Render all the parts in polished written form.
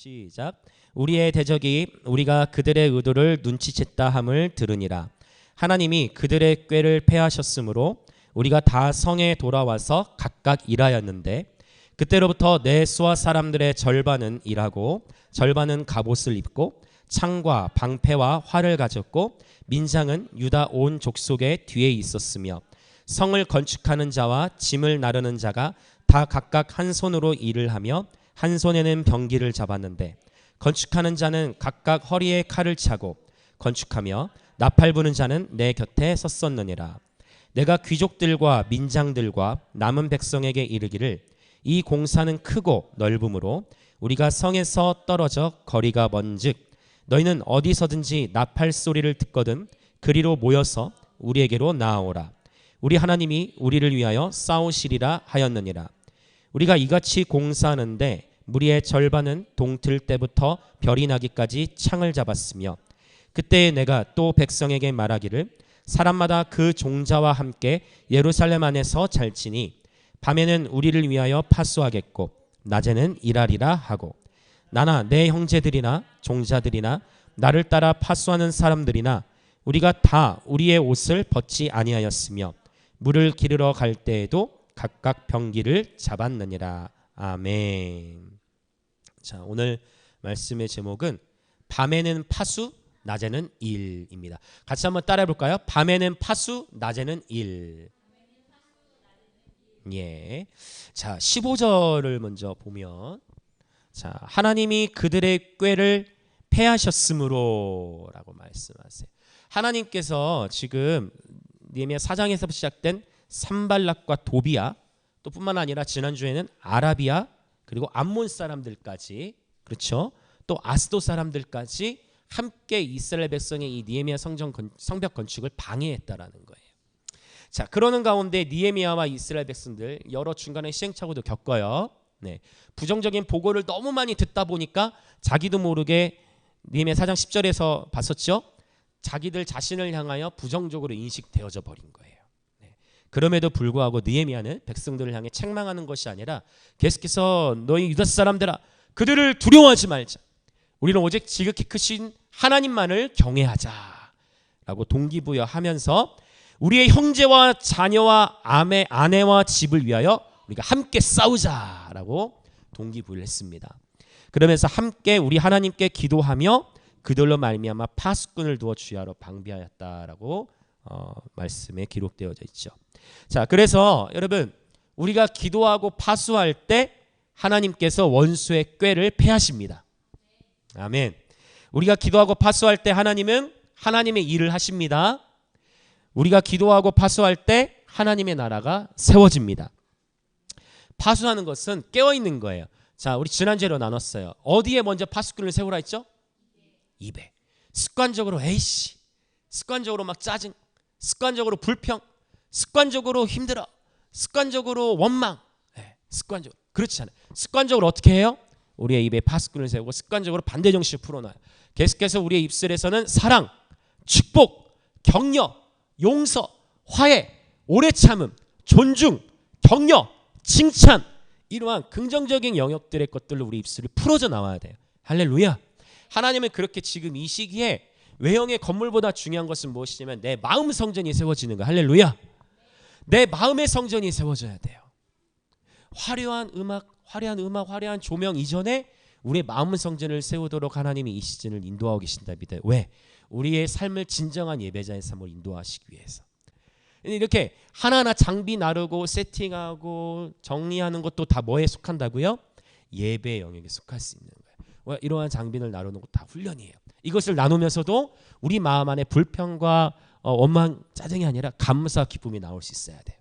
시작. 우리의 대적이 우리가 그들의 의도를 눈치챘다 함을 들으니라. 하나님이 그들의 꾀를 패하셨으므로 우리가 다 성에 돌아와서 각각 일하였는데 그때로부터 내 수하 사람들의 절반은 일하고 절반은 갑옷을 입고 창과 방패와 활을 가졌고 민장은 유다 온 족속의 뒤에 있었으며 성을 건축하는 자와 짐을 나르는 자가 다 각각 한 손으로 일을 하며 한 손에는 병기를 잡았는데 건축하는 자는 각각 허리에 칼을 차고 건축하며 나팔 부는 자는 내 곁에 섰었느니라. 내가 귀족들과 민장들과 남은 백성에게 이르기를 이 공사는 크고 넓음으로 우리가 성에서 떨어져 거리가 먼즉 너희는 어디서든지 나팔 소리를 듣거든 그리로 모여서 우리에게로 나아오라. 우리 하나님이 우리를 위하여 싸우시리라 하였느니라. 우리가 이같이 공사하는데 무리의 절반은 동틀 때부터 별이 나기까지 창을 잡았으며 그때 내가 또 백성에게 말하기를 사람마다 그 종자와 함께 예루살렘 안에서 잘지니 밤에는 우리를 위하여 파수하겠고 낮에는 일하리라 하고 나나 내 형제들이나 종자들이나 나를 따라 파수하는 사람들이나 우리가 다 우리의 옷을 벗지 아니하였으며 물을 기르러 갈 때에도 각각 병기를 잡았느니라. 아멘. 자, 오늘 말씀의 제목은 밤에는 파수, 낮에는 일입니다. 같이 한번 따라해 볼까요? 밤에는 파수, 낮에는 일. 예. 자, 15절을 먼저 보면 자, 하나님이 그들의 꾀를 패하셨으므로 라고 말씀하세요. 하나님께서 지금 느헤미야 4장에서 시작된 산발락과 도비야 또 뿐만 아니라 지난주에는 아라비아 그리고 암몬 사람들까지 그렇죠. 또 아스도 사람들까지 함께 이스라엘 백성의 이 느헤미야 성벽 건축을 방해했다라는 거예요. 자, 그러는 가운데 느헤미야와 이스라엘 백성들 여러 중간에 시행착오도 겪어요. 네. 부정적인 보고를 너무 많이 듣다 보니까 자기도 모르게 느헤미야 4장 10절에서 봤었죠. 자기들 자신을 향하여 부정적으로 인식되어져 버린 거예요. 네. 그럼에도 불구하고 느헤미야는 백성들을 향해 책망하는 것이 아니라 계속해서 너희 유다 사람들아 그들을 두려워하지 말자. 우리는 오직 지극히 크신 하나님만을 경외하자라고 동기부여하면서 우리의 형제와 자녀와 아내와 집을 위하여 우리가 함께 싸우자라고 동기부여를 했습니다. 그러면서 함께 우리 하나님께 기도하며 그들로 말미암아 파수꾼을 두어 주야로 방비하였다라고 말씀에 기록되어져 있죠. 자, 그래서 여러분 우리가 기도하고 파수할 때 하나님께서 원수의 꾀를 패하십니다. 아멘. 우리가 기도하고 파수할 때 하나님은 하나님의 일을 하십니다. 우리가 기도하고 파수할 때 하나님의 나라가 세워집니다. 파수하는 것은 깨어있는 거예요. 자, 우리 지난주로 나눴어요. 어디에 먼저 파수꾼을 세우라 했죠? 입에. 습관적으로 에이씨, 습관적으로 막 짜증, 습관적으로 불평, 습관적으로 힘들어, 습관적으로 원망, 습관적으로 그렇지 않아요. 습관적으로 어떻게 해요? 우리의 입에 파수꾼을 세우고 습관적으로 반대 정신을 풀어놔요. 계속해서 우리의 입술에서는 사랑, 축복, 격려, 용서, 화해, 오래 참음, 존중, 격려, 칭찬 이러한 긍정적인 영역들의 것들로 우리 입술이 풀어져 나와야 돼요. 할렐루야. 하나님은 그렇게 지금 이 시기에 외형의 건물보다 중요한 것은 무엇이냐면 내 마음 성전이 세워지는 거야. 할렐루야. 내 마음의 성전이 세워져야 돼요. 화려한 음악, 화려한 조명 이전에 우리의 마음 성전을 세우도록 하나님이 이 시즌을 인도하고 계신다 믿어요. 왜? 우리의 삶을 진정한 예배자의 삶으로 인도하시기 위해서. 이렇게 하나하나 장비 나르고 세팅하고 정리하는 것도 다 뭐에 속한다고요? 예배 영역에 속할 수 있는 거예요. 이러한 장비를 나누는 것 다 훈련이에요. 이것을 나누면서도 우리 마음 안에 불평과 원망, 짜증이 아니라 감사, 기쁨이 나올 수 있어야 돼요.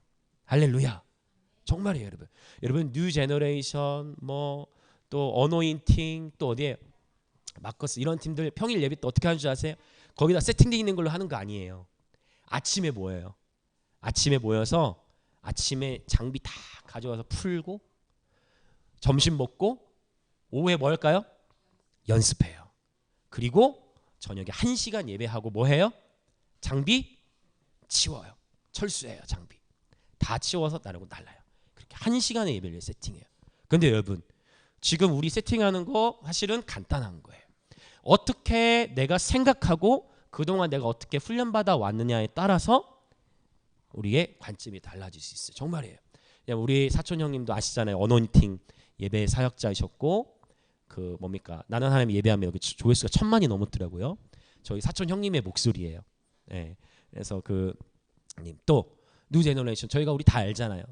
할렐루야. 정말이에요, 여러분. 여러분 뉴 제너레이션 또 어노인팅 또 어디에 마커스 이런 팀들 평일 예배 때 어떻게 하는 줄 아세요? 거기다 세팅되어 있는 걸로 하는 거 아니에요. 아침에 모여요. 아침에 모여서 아침에 장비 다 가져와서 풀고 점심 먹고 오후에 뭐 할까요? 연습해요. 그리고 저녁에 1시간 예배하고 뭐 해요? 장비 치워요. 철수해요. 장비 다 치워서 나르고 날라요. 그렇게 1시간의 예배를 세팅해요. 그런데 여러분 지금 우리 세팅하는 거 사실은 간단한 거예요. 어떻게 내가 생각하고 그동안 내가 어떻게 훈련받아 왔느냐에 따라서 우리의 관점이 달라질 수 있어요. 정말이에요. 우리 사촌 형님도 아시잖아요. 어노인팅 예배 사역자이셨고 그 뭡니까? 나는 하나님 예배하면 여기 조회수가 1000만이 넘었더라고요. 저희 사촌 형님의 목소리예요. 네. 그래서 그 님 또 뉴제너레이션 저희가 우리 다 알잖아요.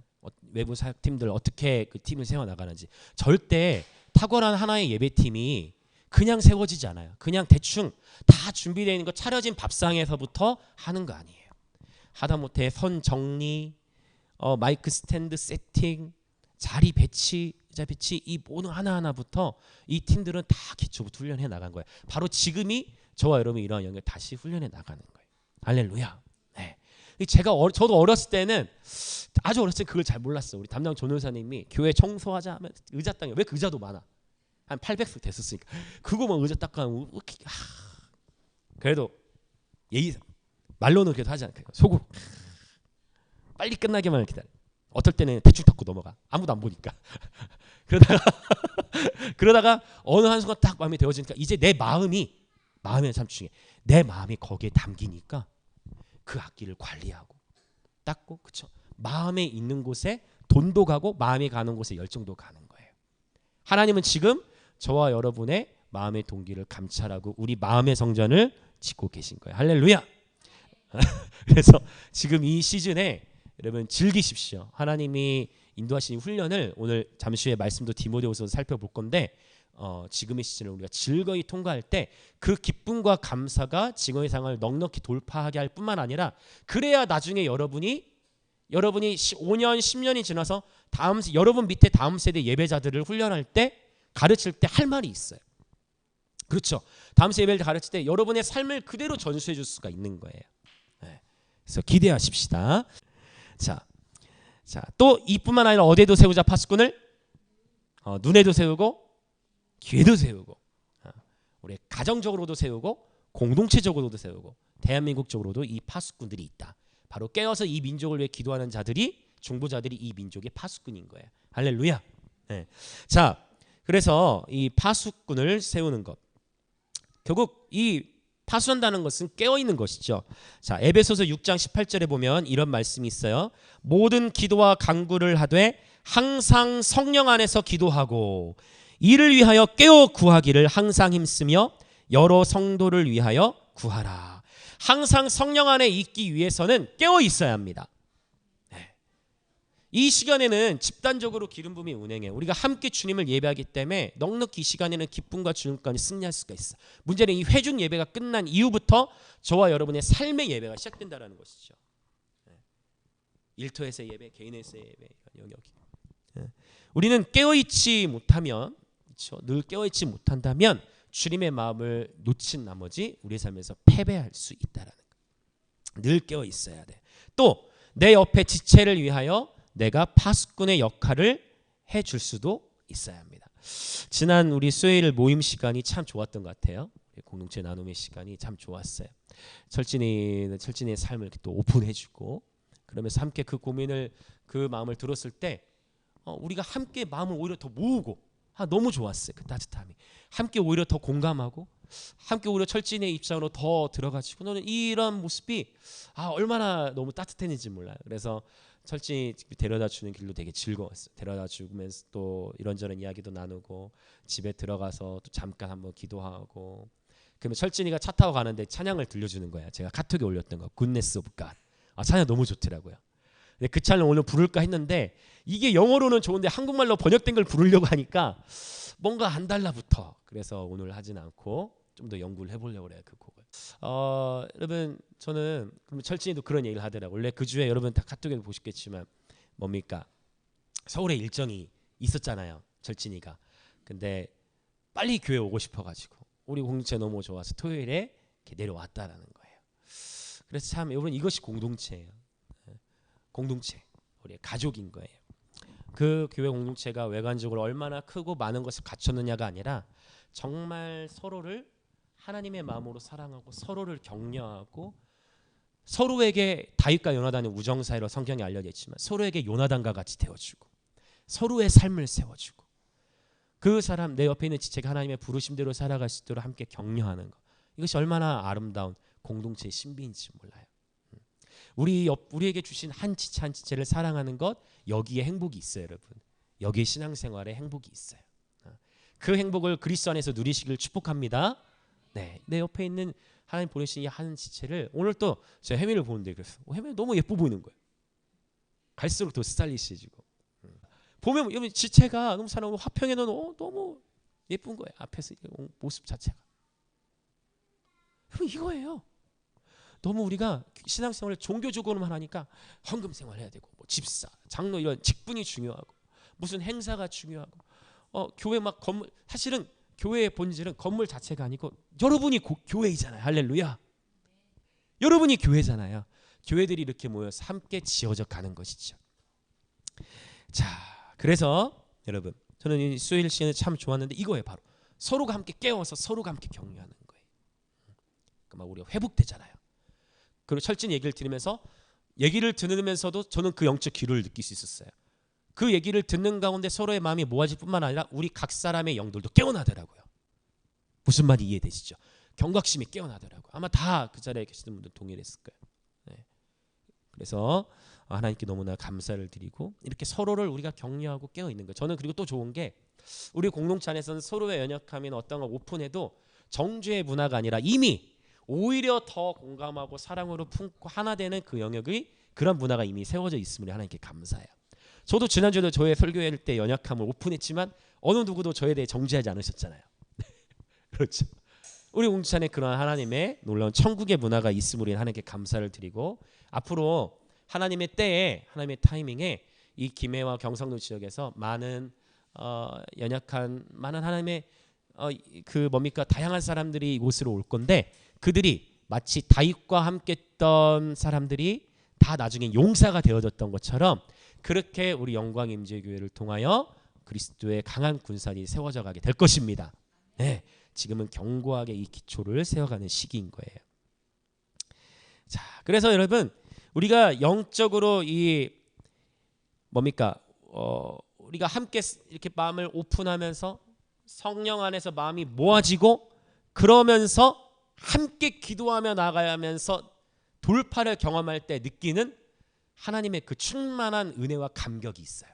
외부 사역팀들 어떻게 그 팀을 세워 나가는지. 절대 탁월한 하나의 예배팀이 그냥 세워지지 않아요. 그냥 대충 다 준비되어 있는 거 차려진 밥상에서부터 하는 거 아니에요. 하다못해 선 정리, 마이크 스탠드 세팅, 자리 배치, 의자 배치 이 모든 하나하나부터 이 팀들은 다 기초부터 훈련해 나간 거예요. 바로 지금이 저와 여러분이 이러한 영역을 다시 훈련해 나가는 거예요. 할렐루야. 네. 저도 어렸을 때는 아주 어렸을 때 그걸 잘 몰랐어요. 우리 담당 전도사님이 교회 청소하자 하면 의자 땅에 왜 그 의자도 많아? 한 800석 됐었으니까 그거 뭐 의자 닦아면 그래도 예의 말로는 그래도 하지 않고 속으로 빨리 끝나기만 기다려. 어떨 때는 대충 닦고 넘어가. 아무도 안 보니까. 그러다가 어느 한순간 딱 마음이 되어지니까 이제 내 마음이 참 중요해. 내 마음이 거기에 담기니까 그 악기를 관리하고 닦고 그쵸. 마음에 있는 곳에 돈도 가고 마음이 가는 곳에 열정도 가는 거예요. 하나님은 지금 저와 여러분의 마음의 동기를 감찰하고 우리 마음의 성전을 짓고 계신 거예요. 할렐루야. 그래서 지금 이 시즌에 여러분 즐기십시오. 하나님이 인도하신 훈련을 오늘 잠시 후에 말씀도 디모데후서에서 살펴볼 건데 지금의 시즌을 우리가 즐거이 통과할 때 그 기쁨과 감사가 지금의 상황을 넉넉히 돌파하게 할 뿐만 아니라 그래야 나중에 여러분이 5년 10년이 지나서 여러분 밑에 다음 세대 예배자들을 훈련할 때 가르칠 때 할 말이 있어요. 그렇죠. 다음 세대 예배를 가르칠 때 여러분의 삶을 그대로 전수해 줄 수가 있는 거예요. 네. 그래서 기대하십시다. 자, 또 이뿐만 아니라 어디에도 세우자 파수꾼을 눈에도 세우고 귀에도 세우고 우리 가정적으로도 세우고 공동체적으로도 세우고 대한민국적으로도 이 파수꾼들이 있다. 바로 깨어서 이 민족을 위해 기도하는 자들이 중보자들이 이 민족의 파수꾼인 거예요. 할렐루야. 네. 자, 그래서 이 파수꾼을 세우는 것 결국 이 파수한다는 것은 깨어있는 것이죠. 자, 에베소서 6장 18절에 보면 이런 말씀이 있어요. 모든 기도와 간구를 하되 항상 성령 안에서 기도하고 이를 위하여 깨어 구하기를 항상 힘쓰며 여러 성도를 위하여 구하라. 항상 성령 안에 있기 위해서는 깨어 있어야 합니다. 네. 이 시간에는 집단적으로 기름 부음이 운행해요. 우리가 함께 주님을 예배하기 때문에 넉넉히 이 시간에는 기쁨과 주님까지 승리할 수가 있어. 문제는 이 회중 예배가 끝난 이후부터 저와 여러분의 삶의 예배가 시작된다는 것이죠. 네. 일터에서의 예배, 개인에서의 예배 영역이. 네. 우리는 깨어있지 못하면 그렇죠? 늘 깨어있지 못한다면 주님의 마음을 놓친 나머지 우리의 삶에서 패배할 수 있다라는 거. 늘 깨어 있어야 돼. 또 내 옆에 지체를 위하여 내가 파수꾼의 역할을 해줄 수도 있어야 합니다. 지난 우리 수요일 모임 시간이 참 좋았던 것 같아요. 공동체 나눔의 시간이 참 좋았어요. 철진이의 삶을 또 오픈해주고 그러면서 함께 그 고민을 그 마음을 들었을 때 우리가 함께 마음을 오히려 더 모으고 너무 좋았어요. 그 따뜻함이. 함께 오히려 더 공감하고 함께 오히려 철진의 입장으로 더 들어가지고 너는 이런 모습이 얼마나 너무 따뜻했는지 몰라요. 그래서 철진이 데려다 주는 길로 되게 즐거웠어요. 데려다 주면서 또 이런저런 이야기도 나누고 집에 들어가서 또 잠깐 한번 기도하고 그러면 철진이가 차 타고 가는데 찬양을 들려주는 거야. 제가 카톡에 올렸던 거 굿네스 오브 갓. 찬양 너무 좋더라고요. 근데 그 찬양 오늘 부를까 했는데 이게 영어로는 좋은데 한국말로 번역된 걸 부르려고 하니까 뭔가 안 달라붙어. 그래서 오늘 하진 않고 좀 더 연구를 해보려고 그래요. 그 곡을. 여러분 저는 철진이도 그런 얘기를 하더라고요. 원래 그 주에 여러분 다 카톡에도 보셨겠지만 뭡니까? 서울에 일정이 있었잖아요. 철진이가. 근데 빨리 교회 오고 싶어가지고 우리 공동체 너무 좋아서 토요일에 이렇게 내려왔다라는 거예요. 그래서 참 여러분 이것이 공동체예요. 공동체. 우리 가족인 거예요. 그 교회 공동체가 외관적으로 얼마나 크고 많은 것을 갖췄느냐가 아니라 정말 서로를 하나님의 마음으로 사랑하고 서로를 격려하고 서로에게 다윗과 요나단의 우정 사이로 성경에 알려져 있지만 서로에게 요나단과 같이 되어주고 서로의 삶을 세워주고 그 사람 내 옆에 있는 지체가 하나님의 부르심대로 살아갈 수 있도록 함께 격려하는 것. 이것이 얼마나 아름다운 공동체의 신비인지 몰라요. 우리에게 주신 한 지체 한 지체를 사랑하는 것, 여기에 행복이 있어요, 여러분. 여기에 신앙생활에 행복이 있어요. 그 행복을 그리스도 안에서 누리시길 축복합니다. 네, 내 옆에 있는 하나님 보내신 이 한 지체를 오늘 또 제가 혜민을 보는데 그랬어요. 혜민이 너무 예뻐 보이는 거예요. 갈수록 더 스타일리시해지고. 보면 여러분 지체가 너무 사랑하고 화평해 놓은 너무 예쁜 거예요. 앞에서 모습 자체가. 여러분 이거예요. 너무 우리가 신앙생활을 종교적으로만 하니까 헌금 생활해야 되고 뭐 집사, 장로 이런 직분이 중요하고 무슨 행사가 중요하고 교회 막 건물, 사실은 교회의 본질은 건물 자체가 아니고 여러분이 교회이잖아요. 할렐루야. 여러분이 교회잖아요. 교회들이 이렇게 모여서 함께 지어져 가는 것이죠. 자, 그래서 여러분 저는 이 수요일 시간에 참 좋았는데 이거예요. 바로 서로가 함께 깨워서 서로가 함께 격려하는 거예요. 그러니까 막 우리가 회복되잖아요. 그리고 철진 얘기를 들으면서 얘기를 들으면서도 저는 그 영적 기로를 느낄 수 있었어요. 그 얘기를 듣는 가운데 서로의 마음이 모아질 뿐만 아니라 우리 각 사람의 영들도 깨어나더라고요. 무슨 말이 이해되시죠? 경각심이 깨어나더라고요. 아마 다 그 자리에 계시는 분들 동일했을 거예요. 네. 그래서 하나님께 너무나 감사를 드리고 이렇게 서로를 우리가 격려하고 깨어 있는 거예요. 저는 그리고 또 좋은 게 우리 공동체 안에서는 서로의 연약함이나 어떤 걸 오픈해도 정죄의 문화가 아니라 이미 오히려 더 공감하고 사랑으로 품고 하나 되는 그 영역의 그런 문화가 이미 세워져 있음을 하나님께 감사해요. 저도 지난주에도 저의 설교할 때 연약함을 오픈했지만 어느 누구도 저에 대해 정죄하지 않으셨잖아요. 그렇죠. 우리 공동체 안에 그런 하나님의 놀라운 천국의 문화가 있음으로 하나님께 감사를 드리고 앞으로 하나님의 때에 하나님의 타이밍에 이 김해와 경상도 지역에서 많은 연약한 많은 하나님의 그 뭡니까 다양한 사람들이 이곳으로 올 건데 그들이 마치 다윗과 함께 했던 사람들이 다 나중에 용사가 되어졌던 것처럼 그렇게 우리 영광임재교회를 통하여 그리스도의 강한 군사들이 세워져 가게 될 것입니다. 네, 지금은 견고하게 이 기초를 세워가는 시기인 거예요. 자, 그래서 여러분 우리가 영적으로 이 뭡니까 우리가 함께 이렇게 마음을 오픈하면서 성령 안에서 마음이 모아지고 그러면서 함께 기도하며 나가면서 돌파를 경험할 때 느끼는 하나님의 그 충만한 은혜와 감격이 있어요.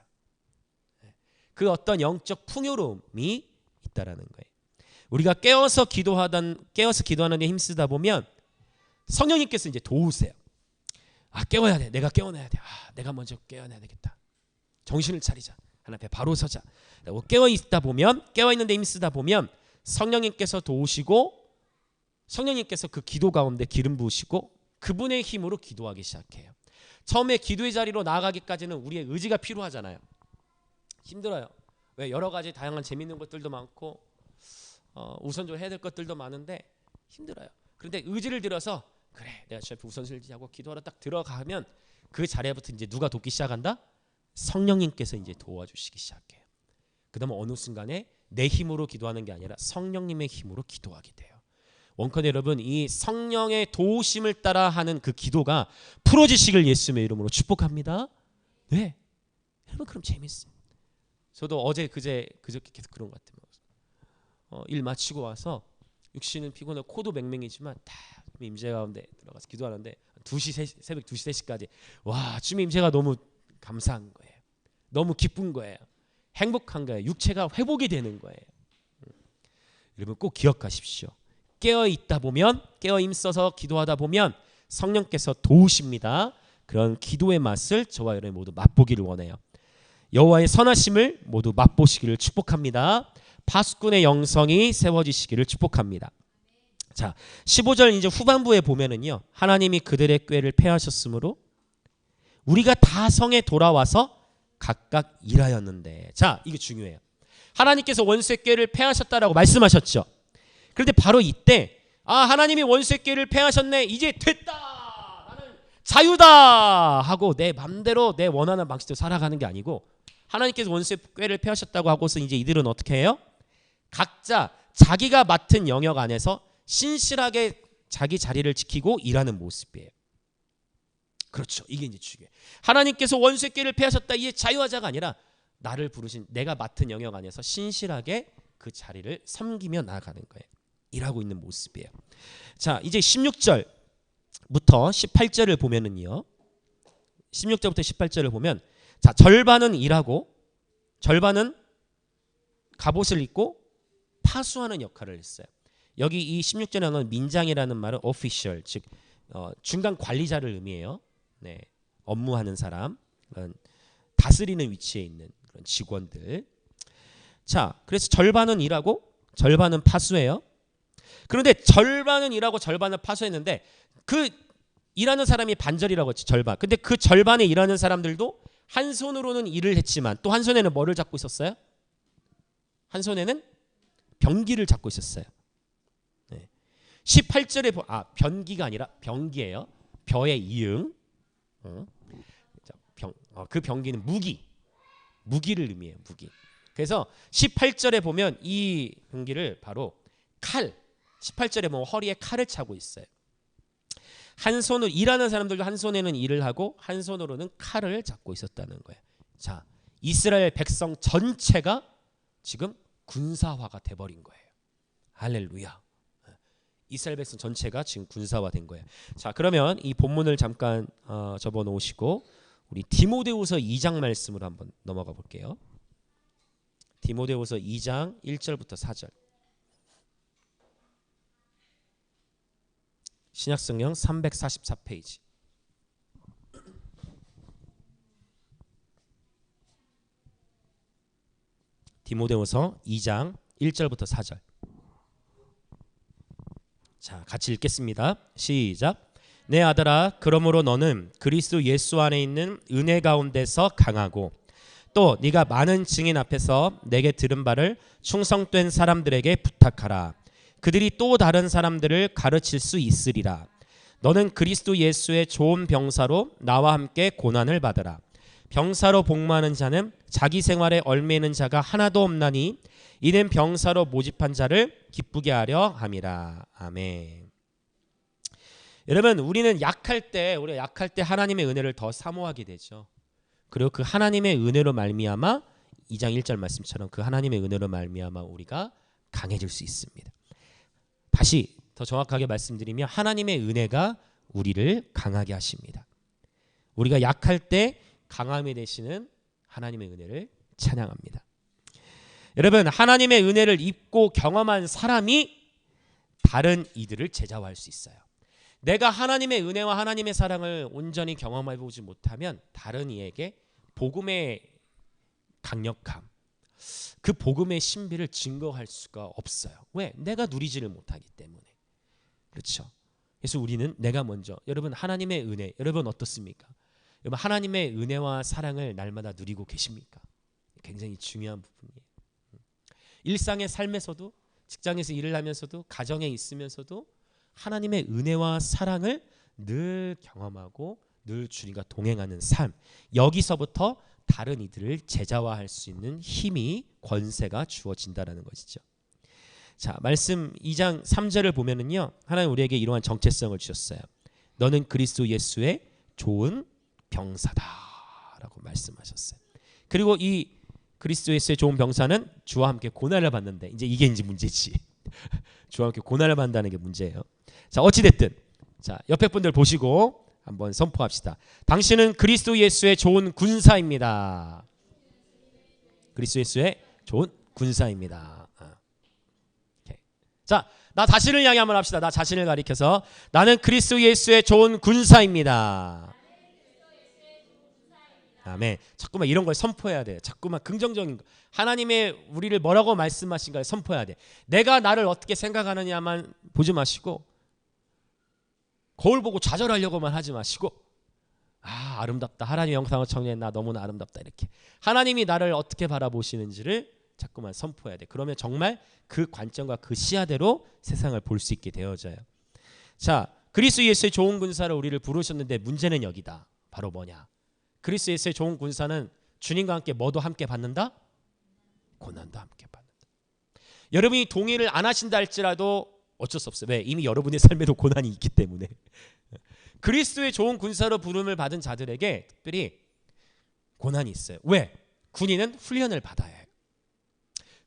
그 어떤 영적 풍요로움이 있다라는 거예요. 우리가 깨어서 기도하는 데 힘쓰다 보면 성령님께서 이제 도우세요. 깨워야 돼. 내가 깨워내야 돼. 내가 먼저 깨워내야 되겠다. 정신을 차리자. 하나님 앞에 바로 서자. 깨어 있다 보면 깨어 있는 데 힘쓰다 보면 성령님께서 도우시고 성령님께서 그 기도 가운데 기름 부으시고 그분의 힘으로 기도하기 시작해요. 처음에 기도의 자리로 나아가기까지는 우리의 의지가 필요하잖아요. 힘들어요. 왜 여러 가지 다양한 재밌는 것들도 많고 우선적으로 해야 될 것들도 많은데 힘들어요. 그런데 의지를 들여서 그래 내가 주 앞에 우선순위를 하고 기도하러 딱 들어가면 그 자리부터 이제 누가 돕기 시작한다? 성령님께서 이제 도와주시기 시작해요. 그다음에 어느 순간에 내 힘으로 기도하는 게 아니라 성령님의 힘으로 기도하게 돼요. 원컨 여러분 이 성령의 도우심을 따라 하는 그 기도가 풀어지시길 예수님의 이름으로 축복합니다. 네, 여러분 그럼 재밌어요. 저도 어제 그저께 계속 그런 것 같아요. 일 마치고 와서 육신은 피곤하고 코도 맹맹이지만 다 임재 가운데 들어가서 기도하는데 2시 새벽 2시 3시까지 와 주님 임재가 너무 감사한 거예요. 너무 기쁜 거예요. 행복한 거예요. 육체가 회복이 되는 거예요. 여러분 꼭 기억하십시오. 깨어 있다 보면 깨어 힘써서 기도하다 보면 성령께서 도우십니다. 그런 기도의 맛을 저와 여러분 모두 맛보기를 원해요. 여호와의 선하심을 모두 맛보시기를 축복합니다. 파수꾼의 영성이 세워지시기를 축복합니다. 자, 15절 이제 후반부에 보면은요. 하나님이 그들의 꾀를 패하셨으므로 우리가 다 성에 돌아와서 각각 일하였는데. 자, 이게 중요해요. 하나님께서 원수의 꾀를 패하셨다라고 말씀하셨죠. 그런데 바로 이때 하나님이 원수의 꾀를 패하셨네. 이제 됐다. 나는 자유다 하고 내 맘대로 내 원하는 방식대로 살아가는 게 아니고 하나님께서 원수의 꾀를 패하셨다고 하고서 이제 이들은 어떻게 해요? 각자 자기가 맡은 영역 안에서 신실하게 자기 자리를 지키고 일하는 모습이에요. 그렇죠. 이게 이제 중요해요. 하나님께서 원수의 꾀를 패하셨다. 이게 자유하자가 아니라 나를 부르신 내가 맡은 영역 안에서 신실하게 그 자리를 섬기며 나아가는 거예요. 일하고 있는 모습이에요. 자, 이제 16절부터 18절을 보면은요. 16절부터 18절을 보면 자, 절반은 일하고 절반은 갑옷을 입고 파수하는 역할을 했어요. 여기 이 16절에 나오는 민장이라는 말은 official, 즉 중간 관리자를 의미해요. 네, 업무하는 사람, 다스리는 위치에 있는 그런 직원들. 자, 그래서 절반은 일하고 절반은 파수해요. 그런데 절반은 일하고 절반은 파수했는데 그 일하는 사람이 반절이라고 했지, 절반. 근데 그 절반에 일하는 사람들도 한 손으로는 일을 했지만 또 한 손에는 뭐를 잡고 있었어요? 한 손에는 병기를 잡고 있었어요. 네. 18절에 변기가 아니라 병기예요. 벼의 이응. 그 병기는 무기를 의미해요. 무기. 그래서 18절에 보면 이 병기를 바로 칼, 18절에 보면 허리에 칼을 차고 있어요. 한 손으로 일하는 사람들도 한 손에는 일을 하고 한 손으로는 칼을 잡고 있었다는 거예요. 자, 이스라엘 백성 전체가 지금 군사화가 돼버린 거예요. 할렐루야. 이스라엘 백성 전체가 지금 군사화된 거예요. 자, 그러면 이 본문을 잠깐 접어놓으시고 우리 디모데후서 2장 말씀으로 한번 넘어가 볼게요. 디모데후서 2장 1절부터 4절. 신약성경 344페이지. 디모데후서 2장 1절부터 4절. 자, 같이 읽겠습니다. 시작. 내 아들아, 그러므로 너는 그리스도 예수 안에 있는 은혜 가운데서 강하고 또 네가 많은 증인 앞에서 내게 들은 바를 충성된 사람들에게 부탁하라. 그들이 또 다른 사람들을 가르칠 수 있으리라. 너는 그리스도 예수의 좋은 병사로 나와 함께 고난을 받으라. 병사로 복무하는 자는 자기 생활에 얽매이는 자가 하나도 없나니 이는 병사로 모집한 자를 기쁘게 하려 함이라. 아멘. 여러분, 우리가 약할 때 하나님의 은혜를 더 사모하게 되죠. 그리고 그 하나님의 은혜로 말미암아 2장 1절 말씀처럼 그 하나님의 은혜로 말미암아 우리가 강해질 수 있습니다. 다시 더 정확하게 말씀드리면 하나님의 은혜가 우리를 강하게 하십니다. 우리가 약할 때 강함이 되시는 하나님의 은혜를 찬양합니다. 여러분, 하나님의 은혜를 입고 경험한 사람이 다른 이들을 제자화할 수 있어요. 내가 하나님의 은혜와 하나님의 사랑을 온전히 경험해보지 못하면 다른 이에게 복음의 강력함, 그 복음의 신비를 증거할 수가 없어요. 왜? 내가 누리지를 못하기 때문에. 그렇죠. 그래서 우리는 내가 먼저, 여러분 하나님의 은혜, 여러분 어떻습니까? 여러분 하나님의 은혜와 사랑을 날마다 누리고 계십니까? 굉장히 중요한 부분이에요. 일상의 삶에서도, 직장에서 일을 하면서도, 가정에 있으면서도 하나님의 은혜와 사랑을 늘 경험하고 늘 주님과 동행하는 삶, 여기서부터 다른 이들을 제자화할 수 있는 힘이, 권세가 주어진다라는 것이죠. 자, 말씀 2장 3절을 보면은요, 하나님 우리에게 이러한 정체성을 주셨어요. 너는 그리스도 예수의 좋은 병사다라고 말씀하셨어요. 그리고 이 그리스도 예수의 좋은 병사는 주와 함께 고난을 받는데, 이게 문제지. 주와 함께 고난을 받는다는 게 문제예요. 자, 어찌 됐든 자, 옆에 분들 보시고 한번 선포합시다. 당신은 그리스도 예수의 좋은 군사입니다. 그리스도 예수의 좋은 군사입니다. 자, 나 자신을 향해 한번 합시다. 나 자신을 가리켜서 나는 그리스도 예수의 좋은 군사입니다. 아멘. 자꾸만 이런 걸 선포해야 돼요. 자꾸만 긍정적인 거. 하나님의 우리를 뭐라고 말씀하신가를 선포해야 돼. 내가 나를 어떻게 생각하느냐만 보지 마시고, 거울 보고 좌절하려고만 하지 마시고, 아름답다. 하나님의 영상을 청해 나 너무나 아름답다. 이렇게 하나님이 나를 어떻게 바라보시는지를 자꾸만 선포해야 돼. 그러면 정말 그 관점과 그 시야대로 세상을 볼 수 있게 되어져요. 자, 그리스도 예수의 좋은 군사를 우리를 부르셨는데 문제는 여기다. 바로 뭐냐? 그리스도 예수의 좋은 군사는 주님과 함께 뭐도 함께 받는다? 고난도 함께 받는다. 여러분이 동의를 안 하신다 할지라도 어쩔 수 없어요. 왜? 이미 여러분의 삶에도 고난이 있기 때문에. 그리스도의 좋은 군사로 부름을 받은 자들에게 특별히 고난이 있어요. 왜? 군인은 훈련을 받아야 해요.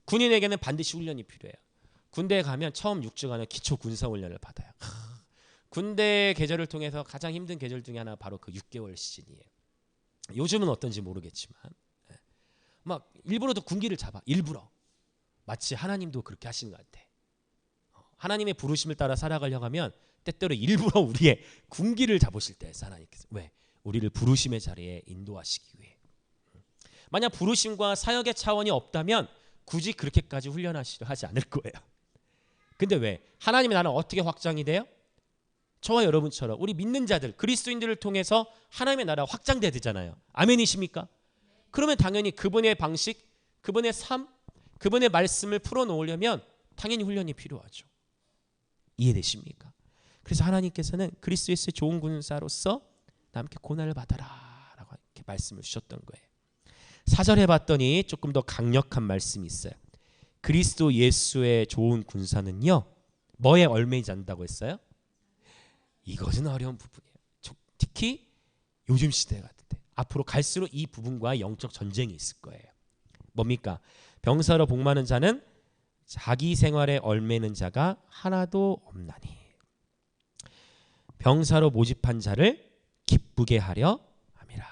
군인에게는 반드시 훈련이 필요해요. 군대에 가면 처음 6주간은 기초 군사 훈련을 받아요. 군대 계절을 통해서 가장 힘든 계절 중에 하나 바로 그 6개월 시즌이에요. 요즘은 어떤지 모르겠지만 막 일부러도 군기를 잡아. 일부러. 마치 하나님도 그렇게 하시는 것 같아. 하나님의 부르심을 따라 살아가려고 하면 때때로 일부러 우리의 군기를 잡으실 때 하나님께서. 왜? 우리를 부르심의 자리에 인도하시기 위해. 만약 부르심과 사역의 차원이 없다면 굳이 그렇게까지 훈련하시려 하지 않을 거예요. 근데 왜? 하나님의 나라는 어떻게 확장이 돼요? 저와 여러분처럼 우리 믿는 자들, 그리스도인들을 통해서 하나님의 나라가 확장되잖아요. 아멘이십니까? 그러면 당연히 그분의 방식, 그분의 삶, 그분의 말씀을 풀어놓으려면 당연히 훈련이 필요하죠. 이해되십니까? 그래서 하나님께서는 그리스도 예수의 좋은 군사로서 남께 고난을 받아라 라고 이렇게 말씀을 주셨던 거예요. 4절에 봤더니 조금 더 강력한 말씀이 있어요. 그리스도 예수의 좋은 군사는요, 뭐에 얽매이지 않는다고 했어요? 이것은 어려운 부분이에요. 특히 요즘 시대 같을 때 앞으로 갈수록 이 부분과 영적 전쟁이 있을 거예요. 뭡니까? 병사로 복마는 자는 자기 생활에 얽매는 자가 하나도 없나니 병사로 모집한 자를 기쁘게 하려 함이라.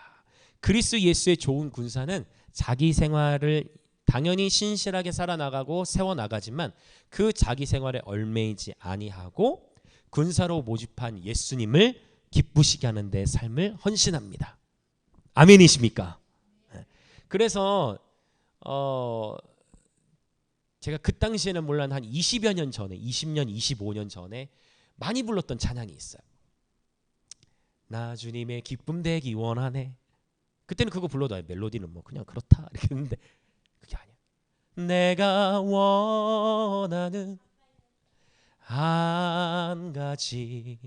그리스도 예수의 좋은 군사는 자기 생활을 당연히 신실하게 살아나가고 세워나가지만 그 자기 생활에 얽매이지 아니하고 군사로 모집한 예수님을 기쁘시게 하는 데 삶을 헌신합니다. 아멘이십니까? 그래서 제가 그 당시에는 물론 한 20여 년 전에 20년 25년 전에 많이 불렀던 찬양이 있어요. 나 주님의 기쁨 되기 원하네. 그때는 그거 불러도 멜로디는 뭐 그냥 그렇다 이렇게 했는데 그게 아니야. 내가 원하는 한 가지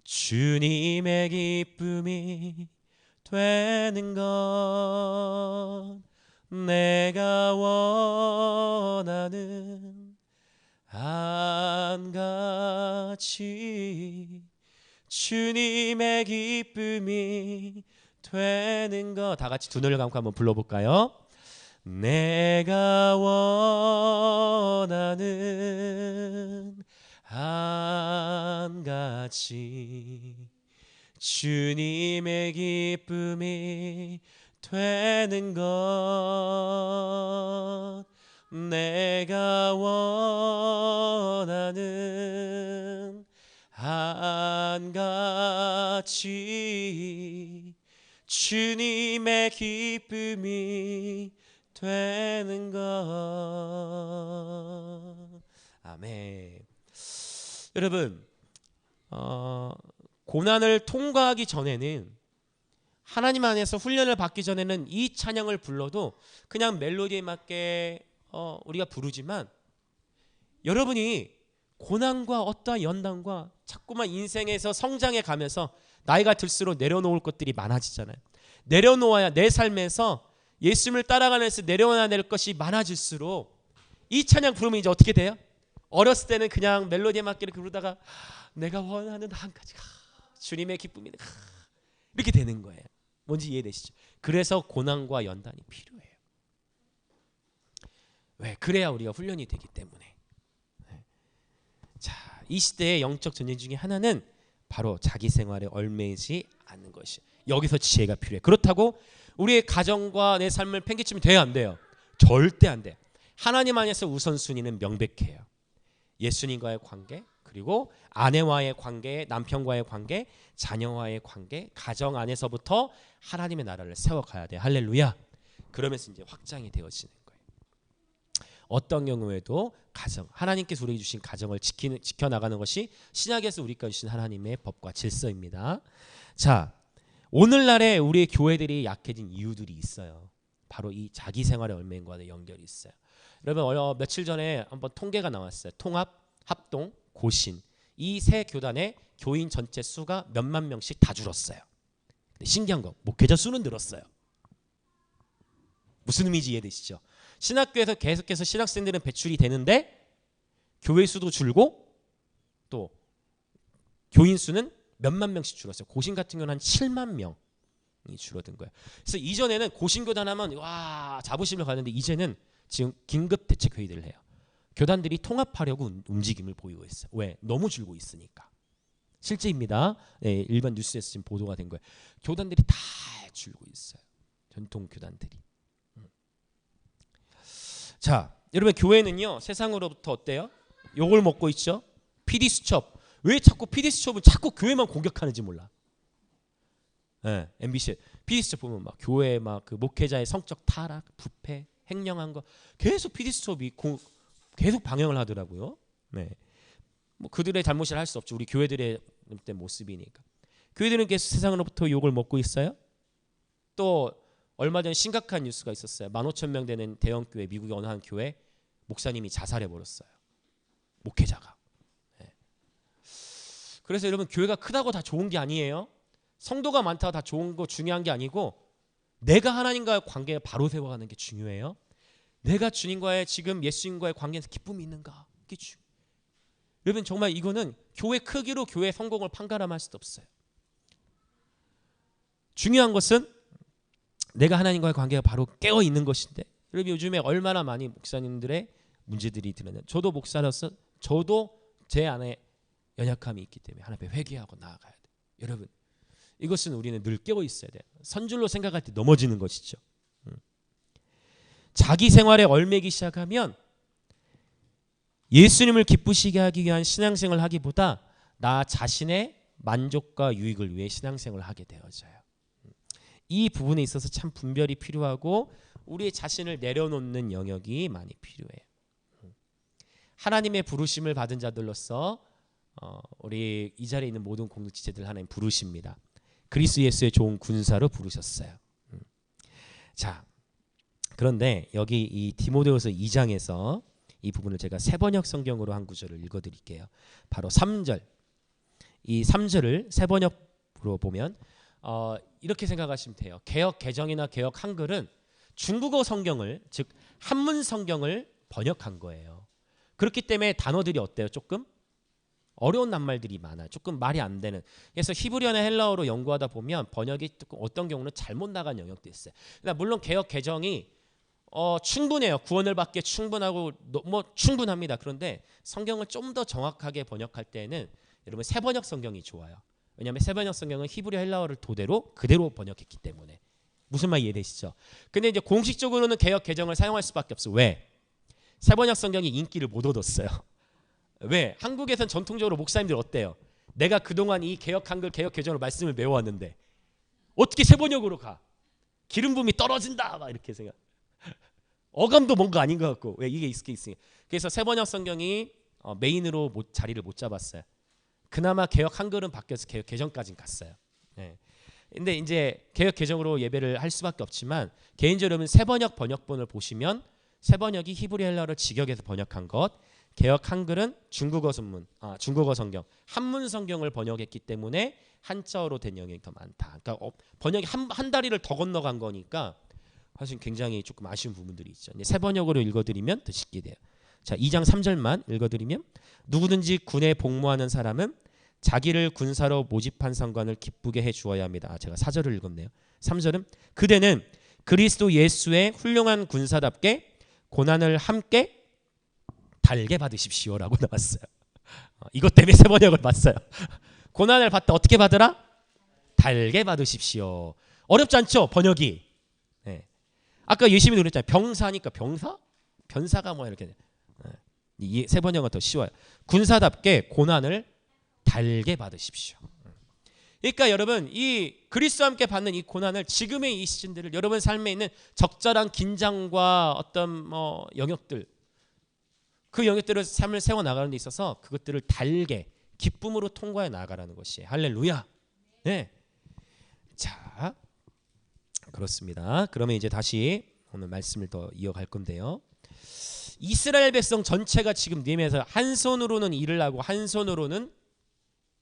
주님의 기쁨이 되는 것 내가 원하는 한 가지 주님의 기쁨이 되는 것 다 같이 두 눈을 감고 한번 불러볼까요? 내가 원하는 한 가지 주님의 기쁨이 되는 것 내가 원하는 한 가지 주님의 기쁨이 되는 것. 아멘. 여러분, 고난을 통과하기 전에는 하나님 안에서 훈련을 받기 전에는 이 찬양을 불러도 그냥 멜로디에 맞게 우리가 부르지만 여러분이 고난과 어떠한 연단과 자꾸만 인생에서 성장해 가면서 나이가 들수록 내려놓을 것들이 많아지잖아요. 내려놓아야 내 삶에서 예수님을 따라가면서 내려놔야 될 것이 많아질수록 이 찬양 부르면 이제 어떻게 돼요? 어렸을 때는 그냥 멜로디에 맞게 이렇게 부르다가 내가 원하는 한 가지가 주님의 기쁨이 이렇게 되는 거예요. 뭔지 이해되시죠? 그래서 고난과 연단이 필요해요. 왜? 그래야 우리가 훈련이 되기 때문에. 자, 이 시대의 영적 전쟁 중에 하나는 바로 자기 생활에 얽매이지 않는 것이. 여기서 지혜가 필요해. 그렇다고 우리의 가정과 내 삶을 팽개치면 돼요, 안 돼요? 절대 안 돼. 하나님 안에서 우선순위는 명백해요. 예수님과의 관계, 그리고 아내와의 관계, 남편과의 관계, 자녀와의 관계, 가정 안에서부터 하나님의 나라를 세워가야 돼. 할렐루야. 그러면서 이제 확장이 되어지는 거예요. 어떤 경우에도 가정, 하나님께서 우리에게 주신 가정을 지켜나가는 것이 신약에서 우리가 주신 하나님의 법과 질서입니다. 자, 오늘날에 우리의 교회들이 약해진 이유들이 있어요. 바로 이 자기 생활의 얽매임과도 연결이 있어요. 여러분 며칠 전에 한번 통계가 나왔어요. 통합, 합동, 고신 이 세 교단의 교인 전체 수가 몇만 명씩 다 줄었어요. 근데 신기한 거 목회자 수는 늘었어요. 무슨 의미인지 이해되시죠? 신학교에서 계속해서 신학생들은 배출이 되는데 교회 수도 줄고 또 교인 수는 몇만 명씩 줄었어요. 고신 같은 경우는 한 7만 명 줄어든 거예요. 그래서 이전에는 고신교단하면 와 자부심을 가는데 이제는 지금 긴급 대책 회의들을 해요. 교단들이 통합하려고 움직임을 보이고 있어요. 왜? 너무 줄고 있으니까. 실제입니다. 네, 일반 뉴스에서 지금 보도가 된 거예요. 교단들이 다 줄고 있어요. 전통 교단들이. 자, 여러분 교회는요 세상으로부터 어때요? 욕을 먹고 있죠. PD 수첩. 왜 자꾸 PD 수첩은 자꾸 교회만 공격하는지 몰라. 네, MBC PD 수첩 보면 막 교회 막 그 목회자의 성적 타락, 부패, 횡령한 거 계속 PD 수첩이 계속 방영을 하더라고요. 네, 뭐 그들의 잘못이라 할 수 없죠. 우리 교회들의 모습이니까. 교회들은 계속 세상으로부터 욕을 먹고 있어요. 또 얼마 전에 심각한 뉴스가 있었어요. 15,000명 되는 대형 교회, 미국의 어느 한 교회 목사님이 자살해 버렸어요. 목회자가. 네. 그래서 여러분 교회가 크다고 다 좋은 게 아니에요. 성도가 많다고 다 좋은 거 중요한 게 아니고 내가 하나님과의 관계를 바로 세워가는 게 중요해요. 내가 주님과의 지금 예수님과의 관계에서 기쁨이 있는가? 이게 여러분 정말 이거는 교회 크기로 교회 성공을 판가름할 수도 없어요. 중요한 것은 내가 하나님과의 관계가 바로 깨어 있는 것인데 여러분 요즘에 얼마나 많이 목사님들의 문제들이 드러나요. 저도 목사로서 저도 제 안에 연약함이 있기 때문에 하나님 앞에 회개하고 나아가야 돼요. 여러분 이것은 우리는 늘 깨어 있어야 돼요. 선줄로 생각할 때 넘어지는 것이죠. 자기 생활에 얼매기 시작하면 예수님을 기쁘시게 하기 위한 신앙생활을 하기보다 나 자신의 만족과 유익을 위해 신앙생활을 하게 되어져요. 이 부분에 있어서 참 분별이 필요하고 우리의 자신을 내려놓는 영역이 많이 필요해요. 하나님의 부르심을 받은 자들로서 우리 이 자리에 있는 모든 공동체들 하나님 부르십니다. 그리스도 예수의 좋은 군사로 부르셨어요. 자, 그런데 여기 이 디모데후서 2장에서 이 부분을 제가 세번역 성경으로 한 구절을 읽어드릴게요. 바로 3절. 이 3절을 세번역으로 보면 이렇게 생각하시면 돼요. 개역 개정이나 개역 한글은 중국어 성경을 즉 한문 성경을 번역한 거예요. 그렇기 때문에 단어들이 어때요? 조금 어려운 낱말들이 많아요. 조금 말이 안 되는. 그래서 히브리어나 헬라어로 연구하다 보면 번역이 어떤 경우는 잘못 나간 영역도 있어요. 그러니까 물론 개역 개정이 충분해요. 구원을 받기에 충분하고 뭐 충분합니다. 그런데 성경을 좀 더 정확하게 번역할 때는 여러분 세번역 성경이 좋아요. 왜냐하면 세번역 성경은 히브리 헬라어를 토대로 그대로 번역했기 때문에. 무슨 말 이해되시죠? 근데 이제 공식적으로는 개역 개정을 사용할 수밖에 없어요. 왜? 세번역 성경이 인기를 못 얻었어요. 왜? 한국에선 전통적으로 목사님들 어때요? 내가 그동안 이 개역 한글 개역 개정으로 말씀을 메워왔는데 어떻게 세번역으로 가? 기름 부음이 떨어진다 막 이렇게 생각. 어감도 뭔가 아닌 것 같고 왜 이게 있으니까. 그래서 세번역 성경이 메인으로 자리를 못 잡았어요. 그나마 개역 한글은 바뀌어서 개역 개정까지는 갔어요. 네. 근데 이제 개역 개정으로 예배를 할 수밖에 없지만 개인적으로는 세번역 번역본을 보시면 세번역이 히브리 헬라어를 직역해서 번역한 것, 개역 한글은 중국어 성경, 한문 성경을 번역했기 때문에 한자어로 된 영역이 더 많다. 그러니까 번역이 한 다리를 더 건너간 거니까 사실 굉장히 조금 아쉬운 부분들이 있죠. 세번역으로 읽어드리면 더 쉽게 돼요. 자, 2장 3절만 읽어드리면 누구든지 군에 복무하는 사람은 자기를 군사로 모집한 상관을 기쁘게 해주어야 합니다. 제가 4절을 읽었네요. 3절은 그대는 그리스도 예수의 훌륭한 군사답게 고난을 함께 달게 받으십시오라고 나왔어요. 이것 때문에 세번역을 봤어요. 고난을 받다 어떻게 받으라? 달게 받으십시오. 어렵지 않죠? 번역이. 네. 아까 예시미 그랬잖아요. 병사니까 병사? 변사가 뭐 이렇게. 이 세번역은 더 쉬워요. 군사답게 고난을 달게 받으십시오. 그러니까 여러분 이 그리스도와 함께 받는 이 고난을 지금의 이 시즌들을 여러분 삶에 있는 적절한 긴장과 어떤 영역들 그 영역들을 삶을 세워 나가는 데 있어서 그것들을 달게 기쁨으로 통과해 나가라는 것이에요. 할렐루야. 네. 자, 그렇습니다. 그러면 이제 다시 오늘 말씀을 더 이어갈 건데요. 이스라엘 백성 전체가 지금 느헤미야에서 한 손으로는 일을 하고 한 손으로는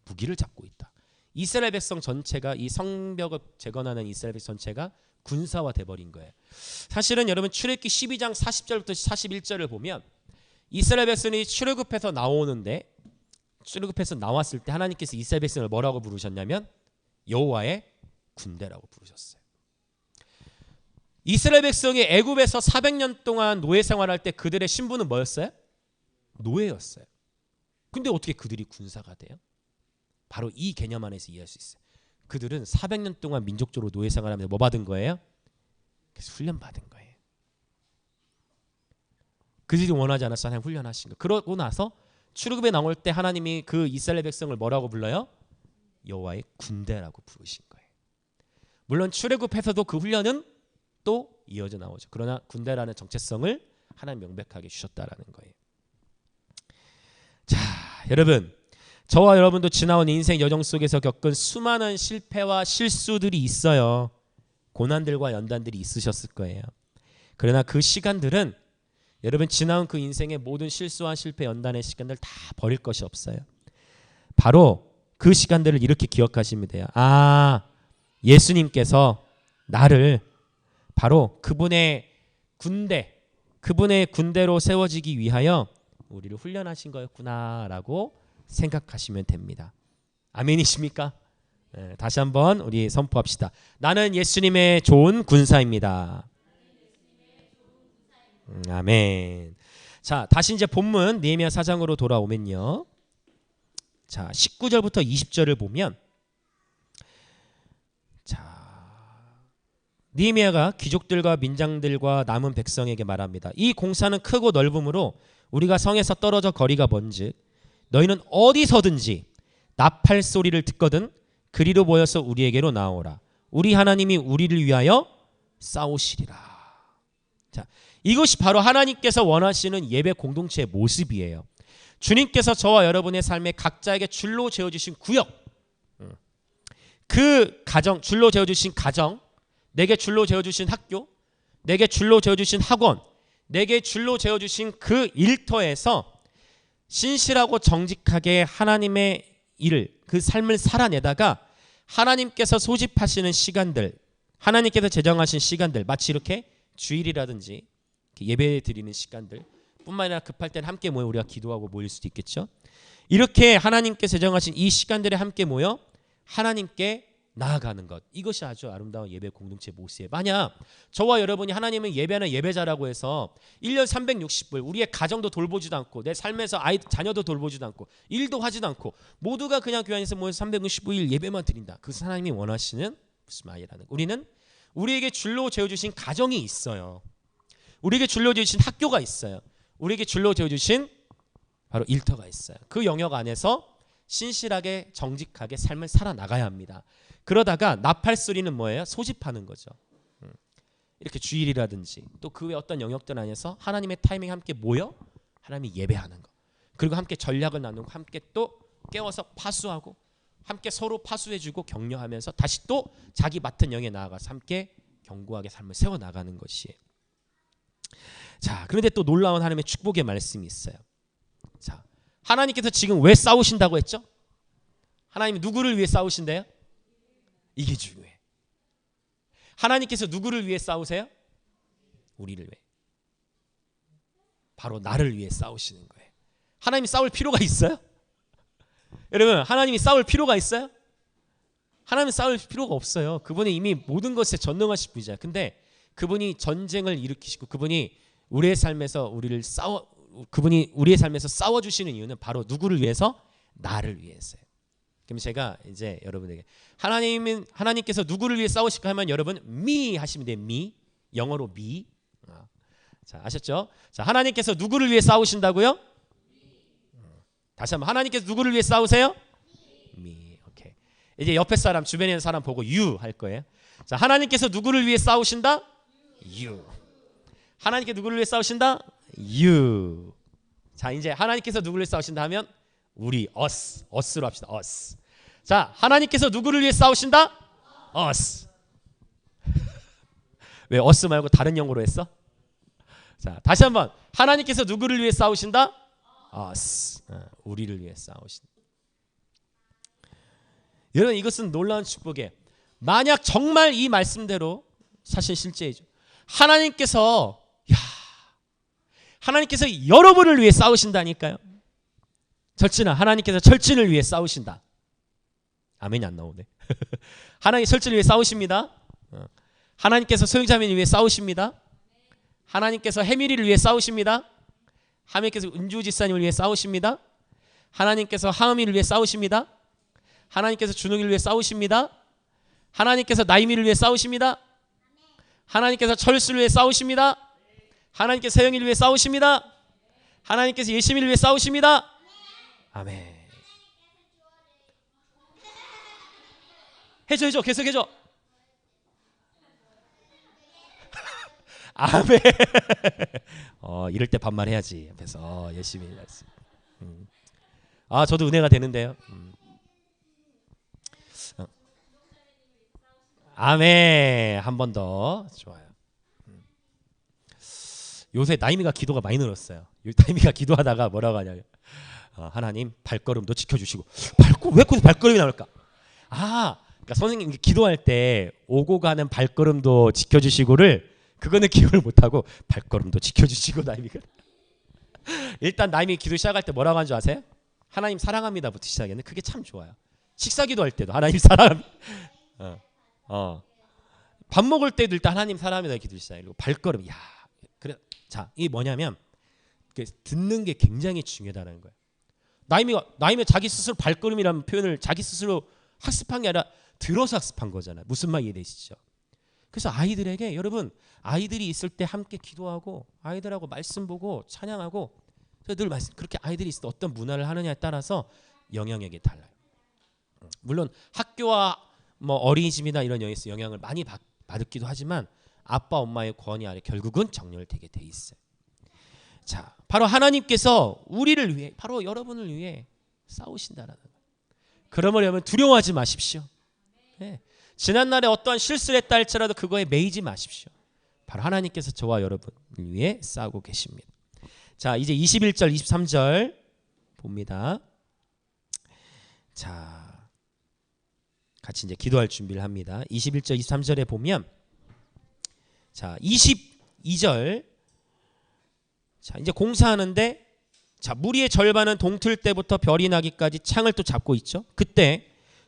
무기를 잡고 있다. 이스라엘 백성 전체가 이 성벽을 재건하는 이스라엘 백성 전체가 군사화 돼버린 거예요. 사실은 여러분 출애굽기 12장 40절부터 41절을 보면 이스라엘 백성이 출애굽해서 나오는데 출애굽해서 나왔을 때 하나님께서 이스라엘 백성을 뭐라고 부르셨냐면 여호와의 군대라고 부르셨어요. 이스라엘 백성이 애굽에서 400년 동안 노예 생활할 때 그들의 신분은 뭐였어요? 노예였어요. 근데 어떻게 그들이 군사가 돼요? 바로 이 개념 안에서 이해할 수 있어요. 그들은 400년 동안 민족적으로 노예 생활하면서 뭐 받은 거예요? 그래서 훈련 받은 거예요. 그들이 원하지 않아서 하나님 훈련하신 거. 그러고 나서 출애굽에 나올 때 하나님이 그 이스라엘 백성을 뭐라고 불러요? 여호와의 군대라고 부르신 거예요. 물론 출애굽에서도 그 훈련은 또 이어져 나오죠. 그러나 군대라는 정체성을 하나님 명백하게 주셨다라는 거예요. 자, 여러분, 저와 여러분도 지나온 인생 여정 속에서 겪은 수많은 실패와 실수들이 있어요. 고난들과 연단들이 있으셨을 거예요. 그러나 그 시간들은 여러분 지나온 그 인생의 모든 실수와 실패, 연단의 시간들 다 버릴 것이 없어요. 바로 그 시간들을 이렇게 기억하시면 돼요. 아, 예수님께서 나를 바로 그분의 군대로 세워지기 위하여 우리를 훈련하신 거였구나라고 생각하시면 됩니다. 아멘이십니까? 네, 다시 한번 우리 선포합시다. 나는 예수님의 좋은 군사입니다. 아멘. 자, 다시 이제 본문 느헤미야 4장으로 돌아오면요. 자, 19절부터 20절을 보면, 자, 느헤미야가 귀족들과 민장들과 남은 백성에게 말합니다. 이 공사는 크고 넓음으로 우리가 성에서 떨어져 거리가 먼즉 너희는 어디서든지 나팔 소리를 듣거든 그리로 모여서 우리에게로 나오라. 우리 하나님이 우리를 위하여 싸우시리라. 자, 이것이 바로 하나님께서 원하시는 예배 공동체의 모습이에요. 주님께서 저와 여러분의 삶에 각자에게 줄로 재어주신 구역, 그 가정, 줄로 재어주신 가정, 내게 줄로 재어주신 학교, 내게 줄로 재어주신 학원, 내게 줄로 재어주신 그 일터에서 신실하고 정직하게 하나님의 일을, 그 삶을 살아내다가 하나님께서 소집하시는 시간들, 하나님께서 제정하신 시간들, 마치 이렇게 주일이라든지 예배 드리는 시간들 뿐만 아니라 급할 때는 함께 모여 우리가 기도하고 모일 수도 있겠죠. 이렇게 하나님께 제정하신 이 시간들에 함께 모여 하나님께 나아가는 것, 이것이 아주 아름다운 예배 공동체 모습이에요. 만약 저와 여러분이 하나님은 예배하는 예배자라고 해서 1년 360일 우리의 가정도 돌보지도 않고 내 삶에서 자녀도 돌보지도 않고 일도 하지도 않고 모두가 그냥 교회 안에서 모여서 365일 예배만 드린다. 그것은 하나님이 원하시는 무슨 말이라는 거예요. 우리는 우리에게 줄로 재어주신 가정이 있어요. 우리에게 줄로 재어주신 학교가 있어요. 우리에게 줄로 재어주신 바로 일터가 있어요. 그 영역 안에서 신실하게 정직하게 삶을 살아나가야 합니다. 그러다가 나팔 소리는 뭐예요? 소집하는 거죠. 이렇게 주일이라든지 또 그 외 어떤 영역들 안에서 하나님의 타이밍에 함께 모여 하나님이 예배하는 거, 그리고 함께 전략을 나누고 함께 또 깨워서 파수하고 함께 서로 파수해주고 격려하면서 다시 또 자기 맡은 영에 나아가서 함께 견고하게 삶을 세워나가는 것이에요. 자, 그런데 또 놀라운 하나님의 축복의 말씀이 있어요. 자, 하나님께서 지금 왜 싸우신다고 했죠? 하나님이 누구를 위해 싸우신대요? 이게 중요해. 하나님께서 누구를 위해 싸우세요? 우리를 위해. 바로 나를 위해 싸우시는 거예요. 하나님이 싸울 필요가 있어요? 여러분, 하나님이 싸울 필요가 있어요? 하나님은 싸울 필요가 없어요. 그분이 이미 모든 것에 전능하신 분이잖아요. 근데 그분이 전쟁을 일으키시고 그분이 우리의 삶에서 그분이 우리의 삶에서 싸워주시는 이유는 바로 누구를 위해서? 나를 위해서요. 그럼 제가 이제 여러분에게 하나님께서 누구를 위해 싸우실까 하면 여러분 me 하시면 돼요. me, 영어로 me. 자, 아셨죠? 자, 하나님께서 누구를 위해 싸우신다고요? 다시 한번, 하나님께서 누구를 위해 싸우세요? me. 오케이. 이제 옆에 사람, 주변에 있는 사람 보고 you 할 거예요. 자, 하나님께서 누구를 위해 싸우신다? you. 하나님께 누구를 위해 싸우신다? you. 자, 이제 하나님께서 누구를 위해 싸우신다 하면 우리 us로 합시다. us. 자, 하나님께서 누구를 위해 싸우신다? us. 왜 us 말고 다른 영어로 했어? 자, 다시 한번, 하나님께서 누구를 위해 싸우신다? us. 우리를 위해 싸우신다. 여러분, 이것은 놀라운 축복이에요. 만약 정말 이 말씀대로 사실 실제이죠. 하나님께서 여러분을 위해 싸우신다니까요. 하나님께서 철진을 위해 싸우신다. 아멘이 안 나오네. 하나님 설주를 위해 싸우십니다. 하나님께서 소유자매를 위해 싸우십니다. 하나님께서 해미리를 위해 싸우십니다. 하나님께서 은주지사님을 위해 싸우십니다. 하나님께서 하은이를 위해 싸우십니다. 하나님께서 준욱이를 위해 싸우십니다. 하나님께서 나이미를 위해 싸우십니다. 하나님께서 철수를 위해 싸우십니다. 하나님께서 세영이를 위해 싸우십니다. 하나님께서 예시미를 위해 싸우십니다. 아멘. 해줘 계속 해줘. 아멘. 이럴 때 반말해야지 앞에서 열심히 해야지. 저도 은혜가 되는데요. 아멘. 한 번 더. 좋아요. 요새 나이미가 기도가 많이 늘었어요. 나이미가 기도하다가 뭐라고 하냐면 하나님 발걸음도 지켜주시고. 왜 거기서 발걸음이 나올까? 그러니까 선생님 기도할 때 오고 가는 발걸음도 지켜주시고를 그거는 기억을 못하고 발걸음도 지켜주시고. 나이미가 일단 나이미 기도 시작할 때 뭐라고 하는 줄 아세요? 하나님 사랑합니다부터 시작했는데 그게 참 좋아요. 식사 기도할 때도 하나님 사랑합니다. 밥 먹을 때도 일단 하나님 사랑합니다 기도 시작이고 발걸음. 그래. 자, 이게 뭐냐면 듣는 게 굉장히 중요하다는 거예요. 나이미 자기 스스로 발걸음이라는 표현을 자기 스스로 학습한 게 아니라 들어서 학습한 거잖아요. 무슨 말 이해되시죠? 그래서 아이들에게 여러분 아이들이 있을 때 함께 기도하고 아이들하고 말씀 보고 찬양하고 늘 말씀 그렇게 아이들이 있을 때 어떤 문화를 하느냐에 따라서 영향력이 달라요. 물론 학교와 뭐 어린이집이나 이런 영역에서 영향을 많이 받기도 하지만 아빠 엄마의 권위 아래 결국은 정렬되게 돼 있어요. 자, 바로 하나님께서 우리를 위해 바로 여러분을 위해 싸우신다라는 거예요. 그러면 여러분 두려워하지 마십시오. 네. 지난날에 어떠한 실수를 했다 할지라도 그거에 매이지 마십시오. 바로 하나님께서 저와 여러분을 위해 싸우고 계십니다. 자, 이제 21절 23절 봅니다. 자, 같이 이제 기도할 준비를 합니다. 21절 23절에 보면 자 22절 자 이제 공사하는데 자 무리의 절반은 동틀 때부터 별이 나기까지 창을 또 잡고 있죠. 그때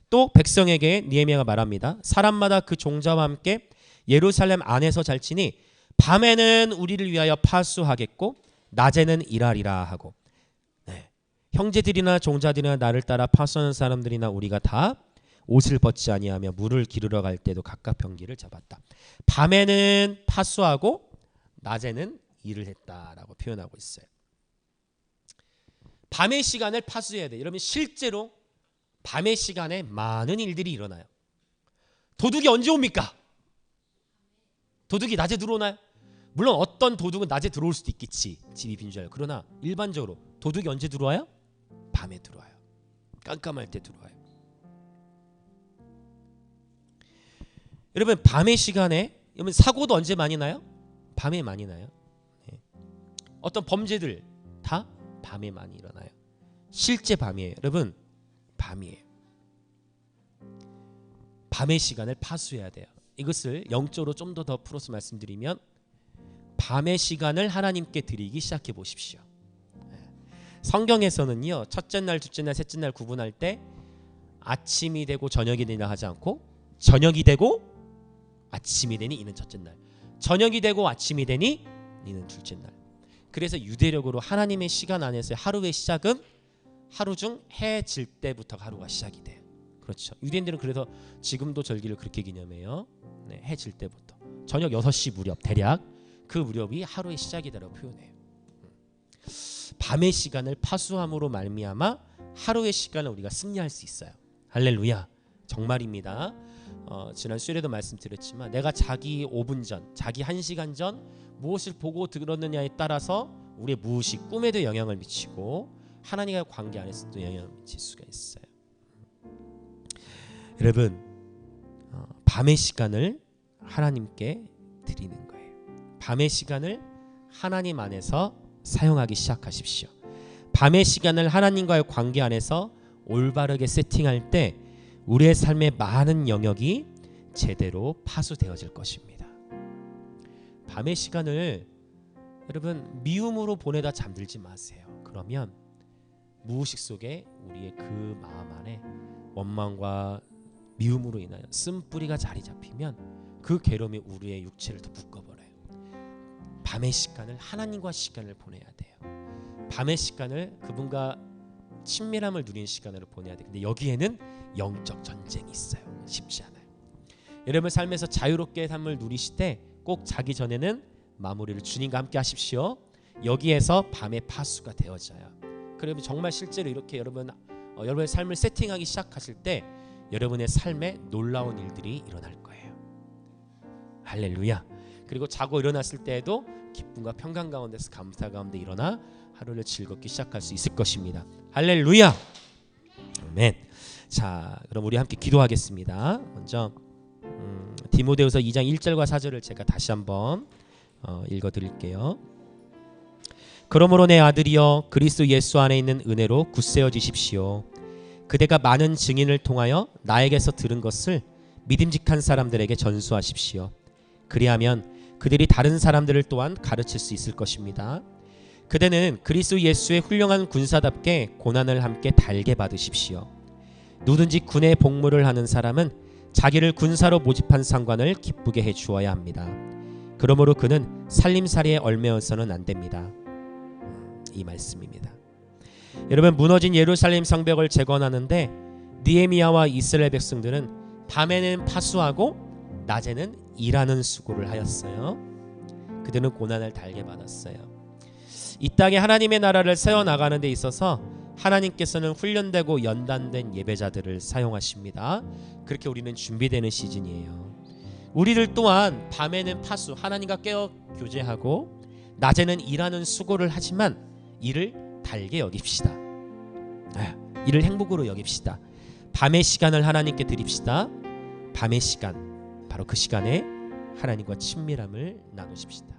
또 백성에게 느헤미야가 말합니다. 사람마다 그 종자와 함께 예루살렘 안에서 잘 치니 밤에는 우리를 위하여 파수하겠고 낮에는 일하리라 하고 형제들이나 종자들이나 나를 따라 파수하는 사람들이나 우리가 다 옷을 벗지 아니하며 물을 기르러 갈 때도 각각 병기를 잡았다. 밤에는 파수하고 낮에는 일을 했다라고 표현하고 있어요. 밤의 시간을 파수해야 돼. 여러분 실제로 밤의 시간에 많은 일들이 일어나요. 도둑이 언제 옵니까? 도둑이 낮에 들어오나요? 물론 어떤 도둑은 낮에 들어올 수도 있겠지. 집이 빈 줄 알고. 그러나 일반적으로 도둑이 언제 들어와요? 밤에 들어와요. 깜깜할 때 들어와요. 여러분 밤의 시간에 여러분 사고도 언제 많이 나요? 밤에 많이 나요. 네. 어떤 범죄들 다 밤에 많이 일어나요. 실제 밤이에요. 여러분 밤이에요. 밤의 시간을 파수해야 돼요. 이것을 영적으로 좀 더 풀어서 말씀드리면 밤의 시간을 하나님께 드리기 시작해 보십시오. 성경에서는요 첫째 날, 둘째 날, 셋째 날 구분할 때 아침이 되고 저녁이 되냐 하지 않고 저녁이 되고 아침이 되니 이는 첫째 날, 저녁이 되고 아침이 되니 이는 둘째 날. 그래서 유대력으로 하나님의 시간 안에서 하루의 시작은 하루 중 해 질 때부터 하루가 시작이 돼요. 그렇죠. 유대인들은 그래서 지금도 절기를 그렇게 기념해요. 네, 해 질 때부터 저녁 6시 무렵 대략 그 무렵이 하루의 시작이다라고 표현해요. 밤의 시간을 파수함으로 말미암아 하루의 시간을 우리가 승리할 수 있어요. 할렐루야. 정말입니다. 지난 수요일에도 말씀드렸지만 내가 자기 5분 전, 자기 1시간 전 무엇을 보고 들었느냐에 따라서 우리의 무엇이 꿈에도 영향을 미치고 하나님과의 관계 안에서도 영향을 미칠 수가 있어요. 여러분 밤의 시간을 하나님께 드리는 거예요. 밤의 시간을 하나님 안에서 사용하기 시작하십시오. 밤의 시간을 하나님과의 관계 안에서 올바르게 세팅할 때 우리의 삶의 많은 영역이 제대로 파수되어질 것입니다. 밤의 시간을 여러분 미움으로 보내다 잠들지 마세요. 그러면 무의식 속에 우리의 그 마음 안에 원망과 미움으로 인하여 쓴뿌리가 자리 잡히면 그 괴로움이 우리의 육체를 더 묶어버려요. 밤의 시간을 하나님과 시간을 보내야 돼요. 밤의 시간을 그분과 친밀함을 누리는 시간을 보내야 돼요. 근데 여기에는 영적 전쟁이 있어요. 쉽지 않아요. 여러분 삶에서 자유롭게 삶을 누리실 때 꼭 자기 전에는 마무리를 주님과 함께 하십시오. 여기에서 밤의 파수가 되어져요. 그러면 정말 실제로 이렇게 여러분의 삶을 세팅하기 시작하실 때 여러분의 삶에 놀라운 일들이 일어날 거예요. 할렐루야. 그리고 자고 일어났을 때에도 기쁨과 평강 가운데서 감사 가운데 일어나 하루를 즐겁게 시작할 수 있을 것입니다. 할렐루야. 아멘. 자, 그럼 우리 함께 기도하겠습니다. 먼저 디모데후서 2장 1절과 4절을 제가 다시 한번 읽어드릴게요. 그러므로 내 아들이여 그리스도 예수 안에 있는 은혜로 굳세어지십시오. 그대가 많은 증인을 통하여 나에게서 들은 것을 믿음직한 사람들에게 전수하십시오. 그리하면 그들이 다른 사람들을 또한 가르칠 수 있을 것입니다. 그대는 그리스도 예수의 훌륭한 군사답게 고난을 함께 달게 받으십시오. 누든지 군의 복무를 하는 사람은 자기를 군사로 모집한 상관을 기쁘게 해주어야 합니다. 그러므로 그는 살림살이에 얽매여서는 안 됩니다. 이 말씀입니다. 여러분, 무너진 예루살렘 성벽을 재건하는데 느헤미야와 이스라엘 백성들은 밤에는 파수하고 낮에는 일하는 수고를 하였어요. 그들은 고난을 달게 받았어요. 이 땅에 하나님의 나라를 세워나가는 데 있어서 하나님께서는 훈련되고 연단된 예배자들을 사용하십니다. 그렇게 우리는 준비되는 시즌이에요. 우리들 또한 밤에는 파수, 하나님과 깨어 교제하고 낮에는 일하는 수고를 하지만 일을 달게 여깁시다. 일을 행복으로 여깁시다. 밤의 시간을 하나님께 드립시다. 밤의 시간, 바로 그 시간에 하나님과 친밀함을 나누십시다.